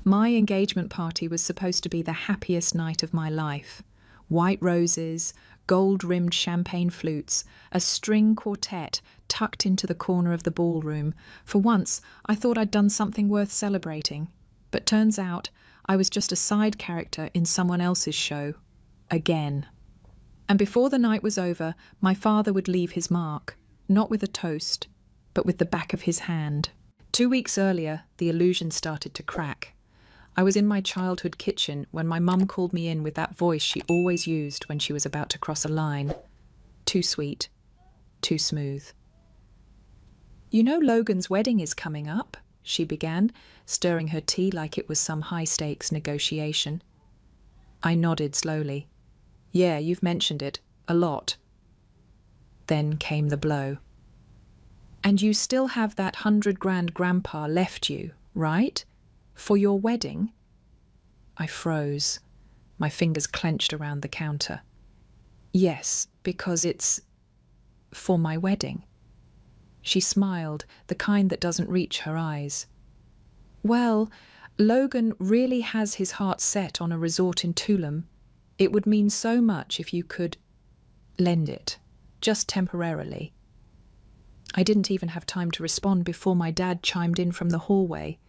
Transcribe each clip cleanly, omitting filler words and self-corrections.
My engagement party was supposed to be the happiest night of my life. White roses, gold-rimmed champagne flutes, a string quartet tucked into the corner of the ballroom. For once, I thought I'd done something worth celebrating. But turns out, I was just a side character in someone else's show. Again. And before the night was over, my father would leave his mark, not with a toast, but with the back of his hand. 2 weeks earlier, the illusion started to crack. I was in my childhood kitchen when my mum called me in with that voice she always used when she was about to cross a line. Too sweet, too smooth. "You know Logan's wedding is coming up," she began, stirring her tea like it was some high-stakes negotiation. I nodded slowly. "Yeah, you've mentioned it. A lot." Then came the blow. "And you still have that 100 grand grandpa left you, right? For your wedding?" I froze, my fingers clenched around the counter. "Yes, because it's for my wedding." She smiled, the kind that doesn't reach her eyes. "Well, Logan really has his heart set on a resort in Tulum. It would mean so much if you could lend it, just temporarily." I didn't even have time to respond before my dad chimed in from the hallway.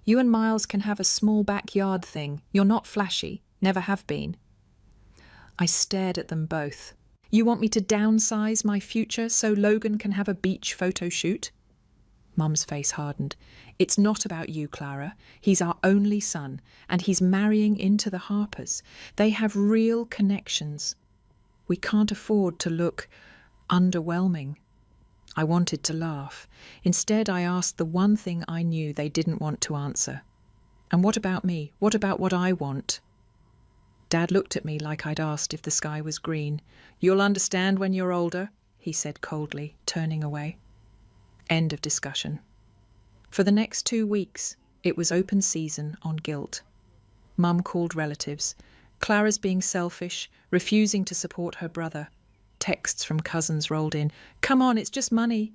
"You and Miles can have a small backyard thing. You're not flashy, never have been." I stared at them both. "You want me to downsize my future so Logan can have a beach photo shoot?" Mum's face hardened. "It's not about you, Clara. He's our only son, and he's marrying into the Harpers. They have real connections. We can't afford to look underwhelming." I wanted to laugh. Instead, I asked the one thing I knew they didn't want to answer. "And what about me? What about what I want?" Dad looked at me like I'd asked if the sky was green. "You'll understand when you're older," he said coldly, turning away. End of discussion. For the next 2 weeks, it was open season on guilt. Mum called relatives. Clara's being selfish, refusing to support her brother. Texts from cousins rolled in. "Come on, it's just money."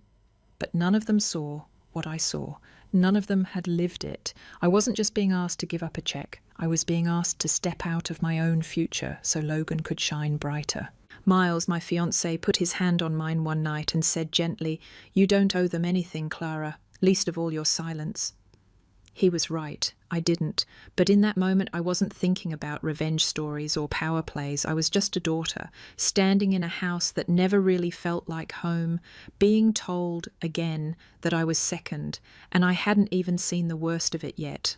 But none of them saw what I saw. None of them had lived it. I wasn't just being asked to give up a check. I was being asked to step out of my own future so Logan could shine brighter. Miles, my fiancé, put his hand on mine one night and said gently, "You don't owe them anything, Clara, least of all your silence." He was right. I didn't. But in that moment, I wasn't thinking about revenge stories or power plays. I was just a daughter, standing in a house that never really felt like home, being told, again, that I was second, and I hadn't even seen the worst of it yet.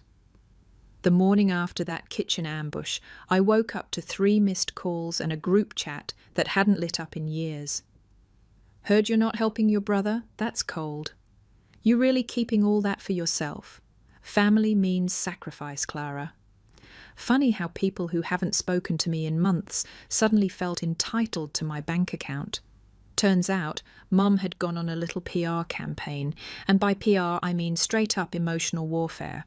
The morning after that kitchen ambush, I woke up to 3 missed calls and a group chat that hadn't lit up in years. "Heard you're not helping your brother? That's cold. You really keeping all that for yourself? Family means sacrifice, Clara." Funny how people who haven't spoken to me in months suddenly felt entitled to my bank account. Turns out, Mum had gone on a little PR campaign, and by PR I mean straight-up emotional warfare.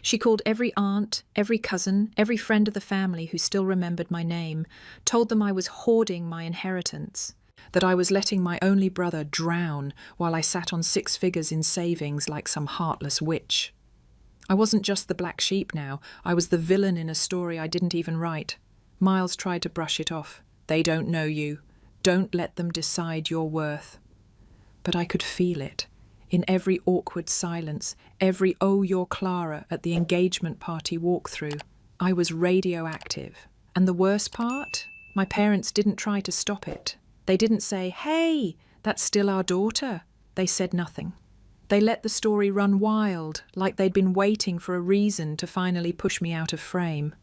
She called every aunt, every cousin, every friend of the family who still remembered my name, told them I was hoarding my inheritance, that I was letting my only brother drown while I sat on 6 figures in savings like some heartless witch. I wasn't just the black sheep now. I was the villain in a story I didn't even write. Miles tried to brush it off. "They don't know you. Don't let them decide your worth." But I could feel it. In every awkward silence, every "oh, you're Clara" at the engagement party walkthrough. I was radioactive. And the worst part? My parents didn't try to stop it. They didn't say, "Hey, that's still our daughter." They said nothing. They let the story run wild, like they'd been waiting for a reason to finally push me out of frame.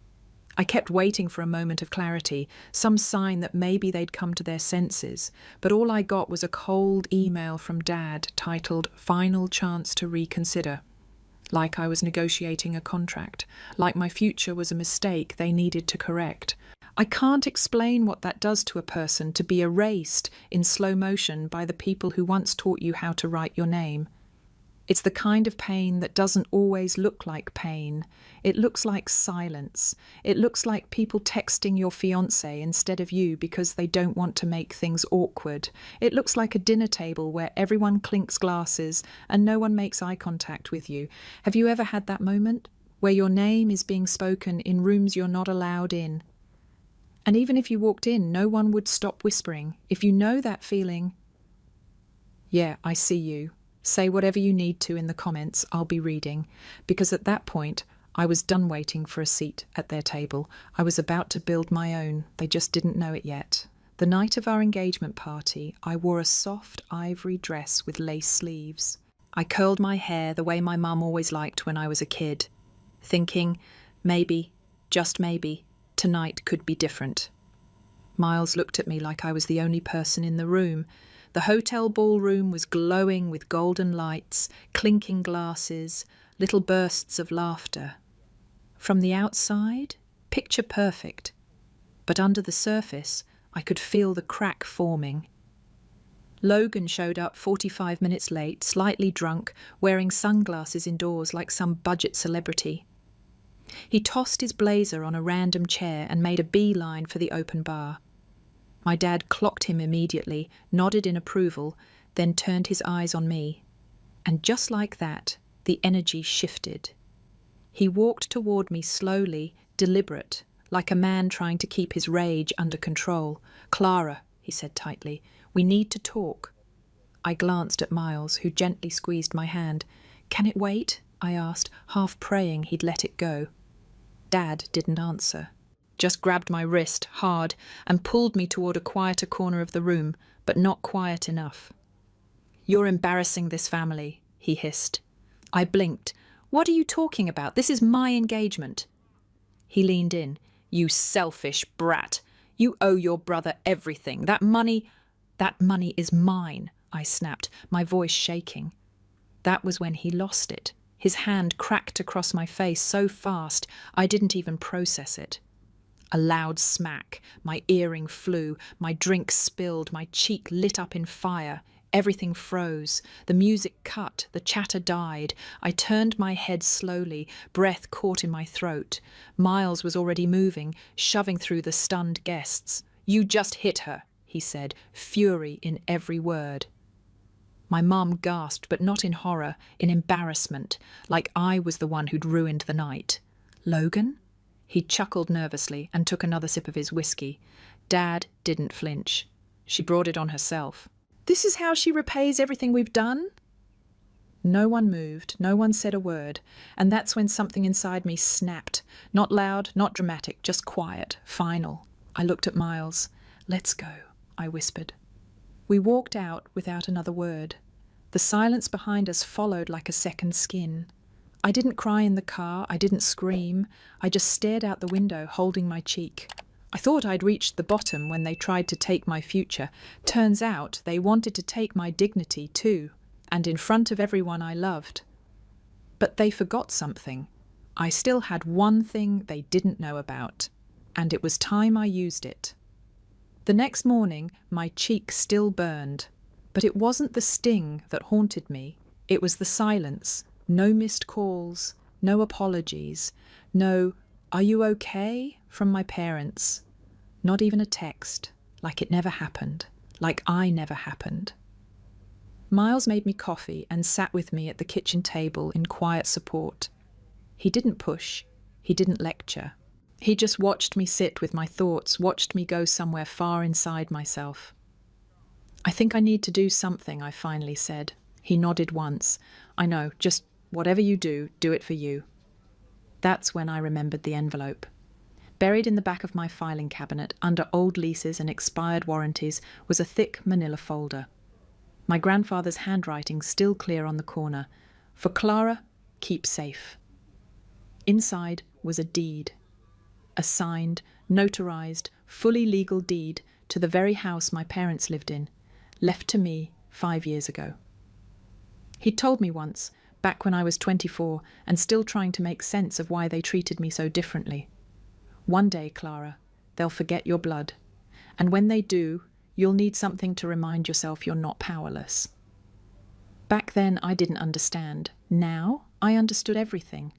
I kept waiting for a moment of clarity, some sign that maybe they'd come to their senses, but all I got was a cold email from Dad titled "Final Chance to Reconsider." Like I was negotiating a contract, like my future was a mistake they needed to correct. I can't explain what that does to a person to be erased in slow motion by the people who once taught you how to write your name. It's the kind of pain that doesn't always look like pain. It looks like silence. It looks like people texting your fiancé instead of you because they don't want to make things awkward. It looks like a dinner table where everyone clinks glasses and no one makes eye contact with you. Have you ever had that moment? where your name is being spoken in rooms you're not allowed in. And even if you walked in, no one would stop whispering. If you know that feeling, yeah, I see you. Say whatever you need to in the comments, I'll be reading. Because at that point, I was done waiting for a seat at their table. I was about to build my own. They just didn't know it yet. The night of our engagement party, I wore a soft ivory dress with lace sleeves. I curled my hair the way my mum always liked when I was a kid, thinking, maybe, just maybe, tonight could be different. Miles looked at me like I was the only person in the room. The hotel ballroom was glowing with golden lights, clinking glasses, little bursts of laughter. From the outside, picture perfect, but under the surface, I could feel the crack forming. Logan showed up 45 minutes late, slightly drunk, wearing sunglasses indoors like some budget celebrity. He tossed his blazer on a random chair and made a beeline for the open bar. My dad clocked him immediately, nodded in approval, then turned his eyes on me. And just like that, the energy shifted. He walked toward me slowly, deliberate, like a man trying to keep his rage under control. "Clara," he said tightly, "we need to talk." I glanced at Miles, who gently squeezed my hand. "Can it wait?" I asked, half praying he'd let it go. Dad didn't answer. Just grabbed my wrist hard and pulled me toward a quieter corner of the room, but not quiet enough. "You're embarrassing this family," he hissed. I blinked. "What are you talking about? This is my engagement." He leaned in. "You selfish brat. You owe your brother everything. That money is mine," I snapped, my voice shaking. That was when he lost it. His hand cracked across my face so fast I didn't even process it. A loud smack, my earring flew, my drink spilled, my cheek lit up in fire. Everything froze. The music cut, the chatter died. I turned my head slowly, breath caught in my throat. Miles was already moving, shoving through the stunned guests. "You just hit her," he said, fury in every word. My mum gasped, but not in horror, in embarrassment, like I was the one who'd ruined the night. "Logan?" He chuckled nervously and took another sip of his whiskey. Dad didn't flinch. "She brought it on herself." "This is how she repays everything we've done?" No one moved, no one said a word, and that's when something inside me snapped. Not loud, not dramatic, just quiet, final. I looked at Miles. "Let's go," I whispered. We walked out without another word. The silence behind us followed like a second skin. I didn't cry in the car, I didn't scream. I just stared out the window, holding my cheek. I thought I'd reached the bottom when they tried to take my future. Turns out they wanted to take my dignity too, and in front of everyone I loved. But they forgot something. I still had one thing they didn't know about, and it was time I used it. The next morning, my cheek still burned, but it wasn't the sting that haunted me. It was the silence. No missed calls, no apologies, no "Are you okay?" from my parents. Not even a text, like it never happened, like I never happened. Miles made me coffee and sat with me at the kitchen table in quiet support. He didn't push, he didn't lecture. He just watched me sit with my thoughts, watched me go somewhere far inside myself. "I think I need to do something," I finally said. He nodded once. "I know, just whatever you do, do it for you." That's when I remembered the envelope. Buried in the back of my filing cabinet, under old leases and expired warranties, was a thick manila folder. My grandfather's handwriting still clear on the corner. "For Clara, keep safe." Inside was a deed. A signed, notarized, fully legal deed to the very house my parents lived in, left to me 5 years ago. He'd told me once, back when I was 24 and still trying to make sense of why they treated me so differently. "One day, Clara, they'll forget your blood. And when they do, you'll need something to remind yourself you're not powerless." Back then, I didn't understand. Now, I understood everything.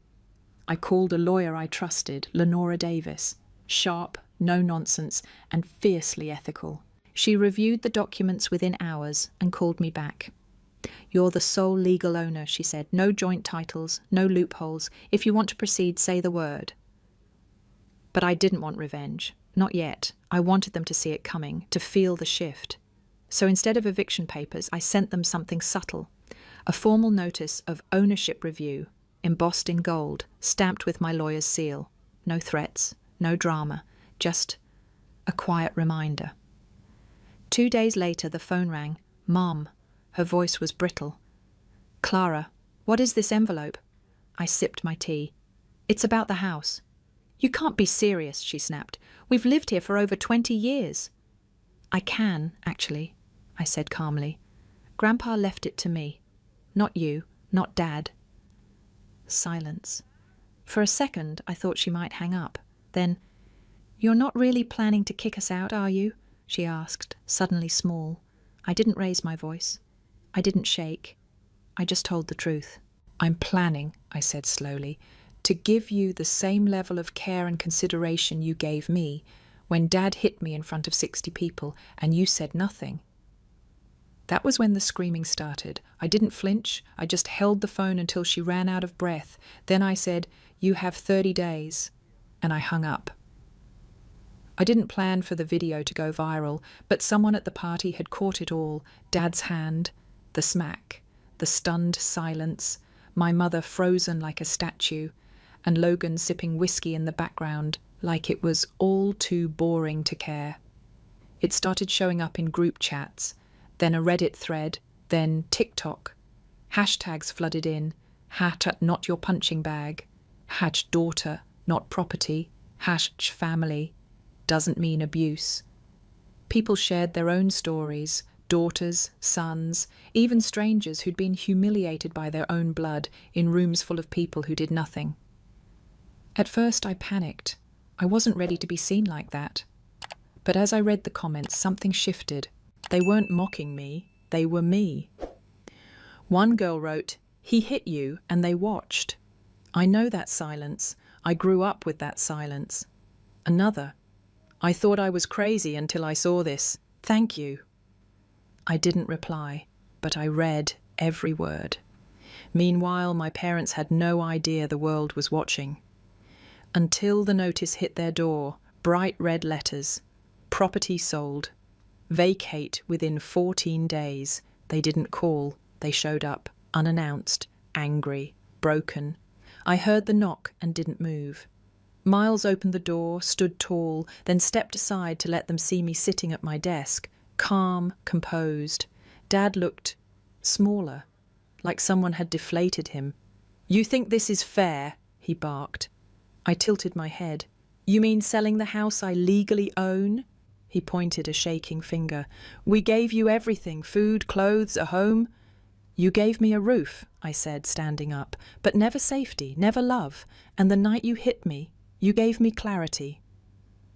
I called a lawyer I trusted, Lenora Davis. Sharp, no nonsense, and fiercely ethical. She reviewed the documents within hours and called me back. "You're the sole legal owner," she said. "No joint titles, no loopholes. If you want to proceed, say the word." But I didn't want revenge. Not yet. I wanted them to see it coming, to feel the shift. So instead of eviction papers, I sent them something subtle. A formal notice of ownership review, embossed in gold, stamped with my lawyer's seal. No threats, no drama, just a quiet reminder. 2 days later, the phone rang. "Mom." Her voice was brittle. "Clara, what is this envelope?" I sipped my tea. "It's about the house." "You can't be serious," she snapped. "We've lived here for over 20 years. "I can, actually," I said calmly. "Grandpa left it to me. Not you, not Dad." Silence. For a second, I thought she might hang up. Then, "You're not really planning to kick us out, are you?" she asked, suddenly small. I didn't raise my voice. I didn't shake. I just told the truth. "I'm planning," I said slowly, "to give you the same level of care and consideration you gave me when Dad hit me in front of 60 people and you said nothing." That was when the screaming started. I didn't flinch. I just held the phone until she ran out of breath. Then I said, "You have 30 days. And I hung up. I didn't plan for the video to go viral, but someone at the party had caught it all. Dad's hand, the smack, the stunned silence, my mother frozen like a statue, and Logan sipping whiskey in the background like it was all too boring to care. It started showing up in group chats, then a Reddit thread, then TikTok. Hashtags flooded in. #not your punching bag. #daughter, not property. #family. Doesn't mean abuse. People shared their own stories, daughters, sons, even strangers who'd been humiliated by their own blood in rooms full of people who did nothing. At first I panicked. I wasn't ready to be seen like that. But as I read the comments, something shifted. They weren't mocking me, they were me. One girl wrote, "He hit you and they watched. I know that silence. I grew up with that silence." Another, "I thought I was crazy until I saw this. Thank you." I didn't reply, but I read every word. Meanwhile, my parents had no idea the world was watching. Until the notice hit their door, bright red letters. Property sold. Vacate within 14 days. They didn't call. They showed up, unannounced, angry, broken. I heard the knock and didn't move. Miles opened the door, stood tall, then stepped aside to let them see me sitting at my desk, calm, composed. Dad looked smaller, like someone had deflated him. "You think this is fair?" he barked. I tilted my head. "You mean selling the house I legally own?" He pointed a shaking finger. "We gave you everything, food, clothes, a home." "You gave me a roof," I said, standing up, "but never safety, never love. And the night you hit me, you gave me clarity."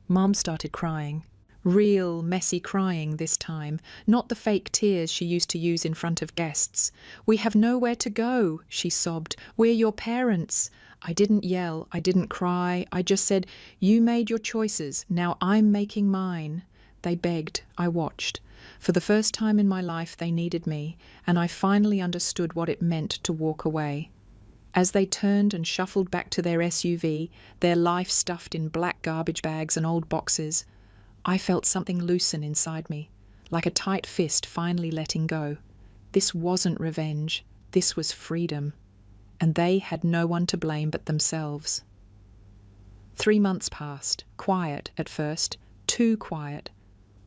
Mom started crying. Real, messy crying this time, not the fake tears she used to use in front of guests. "We have nowhere to go," she sobbed. "We're your parents." I didn't yell, I didn't cry, I just said, "You made your choices, now I'm making mine." They begged, I watched. For the first time in my life they needed me, and I finally understood what it meant to walk away. As they turned and shuffled back to their SUV, their life stuffed in black garbage bags and old boxes, I felt something loosen inside me, like a tight fist finally letting go. This wasn't revenge, this was freedom. And they had no one to blame but themselves. 3 months passed, quiet at first, too quiet.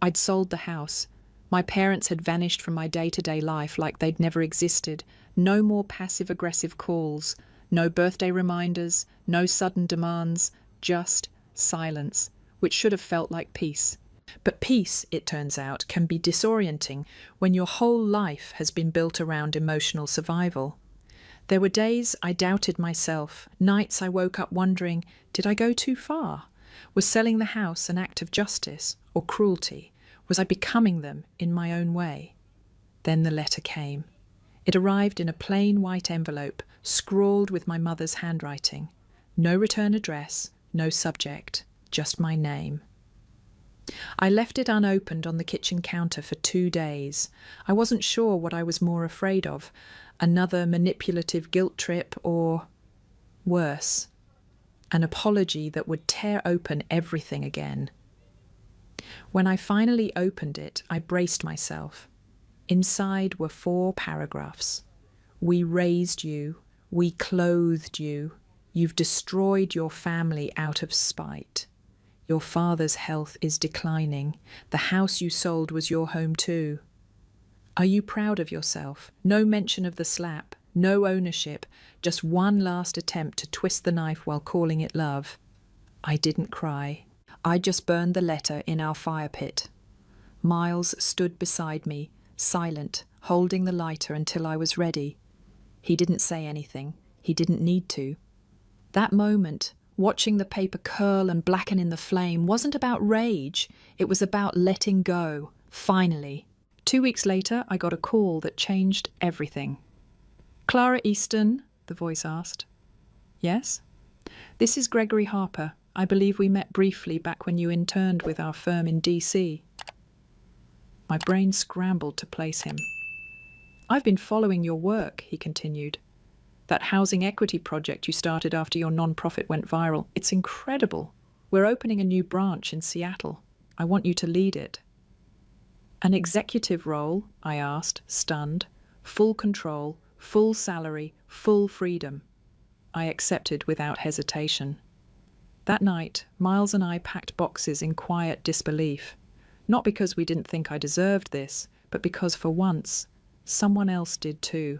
I'd sold the house. My parents had vanished from my day-to-day life like they'd never existed. No more passive-aggressive calls, no birthday reminders, no sudden demands, just silence, which should have felt like peace. But peace, it turns out, can be disorienting when your whole life has been built around emotional survival. There were days I doubted myself, nights I woke up wondering, did I go too far? Was selling the house an act of justice or cruelty? Was I becoming them in my own way? Then the letter came. It arrived in a plain white envelope, scrawled with my mother's handwriting. No return address, no subject, just my name. I left it unopened on the kitchen counter for 2 days. I wasn't sure what I was more afraid of, another manipulative guilt trip or, worse, an apology that would tear open everything again. When I finally opened it, I braced myself. Inside were 4 paragraphs. We raised you. We clothed you. You've destroyed your family out of spite. Your father's health is declining. The house you sold was your home too. Are you proud of yourself? No mention of the slap, no ownership, just one last attempt to twist the knife while calling it love. I didn't cry. I just burned the letter in our fire pit. Miles stood beside me, silent, holding the lighter until I was ready. He didn't say anything. He didn't need to. That moment, watching the paper curl and blacken in the flame, wasn't about rage. It was about letting go, finally. 2 weeks later, I got a call that changed everything. "Clara Easton?" the voice asked. "Yes?" "This is Gregory Harper. I believe we met briefly back when you interned with our firm in DC. My brain scrambled to place him. "I've been following your work," he continued. "That housing equity project you started after your non-profit went viral. It's incredible. We're opening a new branch in Seattle. I want you to lead it." "An executive role?" I asked, stunned. "Full control, full salary, full freedom." I accepted without hesitation. That night, Miles and I packed boxes in quiet disbelief. Not because we didn't think I deserved this, but because for once, someone else did too.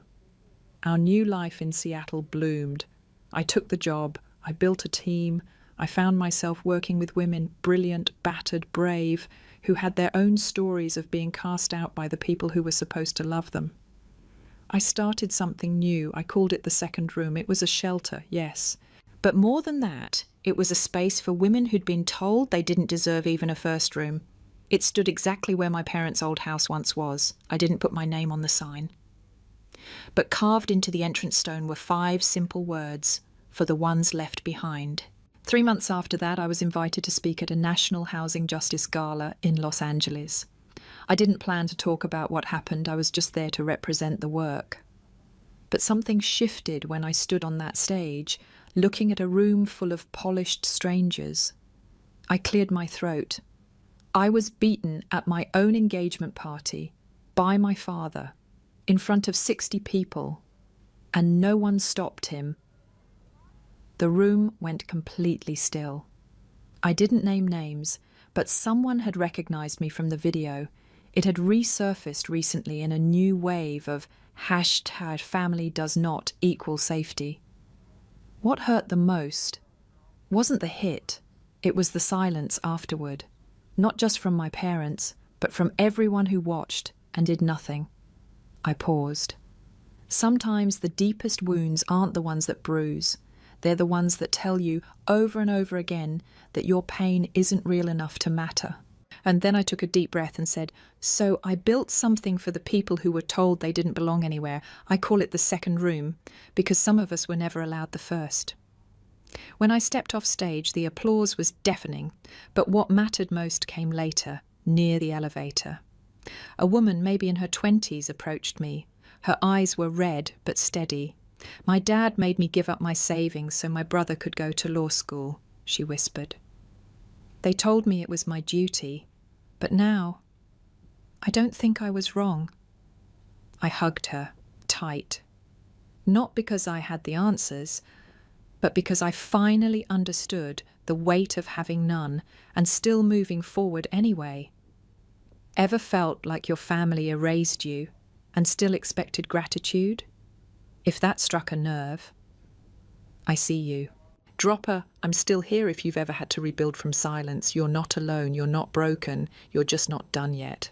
Our new life in Seattle bloomed. I took the job. I built a team. I found myself working with women, brilliant, battered, brave, who had their own stories of being cast out by the people who were supposed to love them. I started something new. I called it the second room. It was a shelter, yes. But more than that, it was a space for women who'd been told they didn't deserve even a first room. It stood exactly where my parents' old house once was. I didn't put my name on the sign. But carved into the entrance stone were 5 simple words, "For the ones left behind." 3 months after that, I was invited to speak at a National Housing Justice Gala in Los Angeles. I didn't plan to talk about what happened. I was just there to represent the work. But something shifted when I stood on that stage, looking at a room full of polished strangers. I cleared my throat. I was beaten at my own engagement party by my father in front of 60 people, and no one stopped him. The room went completely still. I didn't name names, but someone had recognized me from the video. It had resurfaced recently in a new wave of #family-does-not-equal-safety. What hurt the most wasn't the hit, it was the silence afterward. Not just from my parents, but from everyone who watched and did nothing. I paused. Sometimes the deepest wounds aren't the ones that bruise. They're the ones that tell you over and over again that your pain isn't real enough to matter. And then I took a deep breath and said, "So I built something for the people who were told they didn't belong anywhere. I call it the second room, because some of us were never allowed the first." When I stepped off stage, the applause was deafening, but what mattered most came later, near the elevator. A woman, maybe in her 20s, approached me. Her eyes were red but steady. "My dad made me give up my savings so my brother could go to law school," she whispered. "They told me it was my duty, but now I don't think I was wrong." I hugged her, tight. Not because I had the answers, but because I finally understood the weight of having none and still moving forward anyway. Ever felt like your family erased you and still expected gratitude? If that struck a nerve, I see you. Dropper, I'm still here if you've ever had to rebuild from silence. You're not alone, you're not broken, you're just not done yet.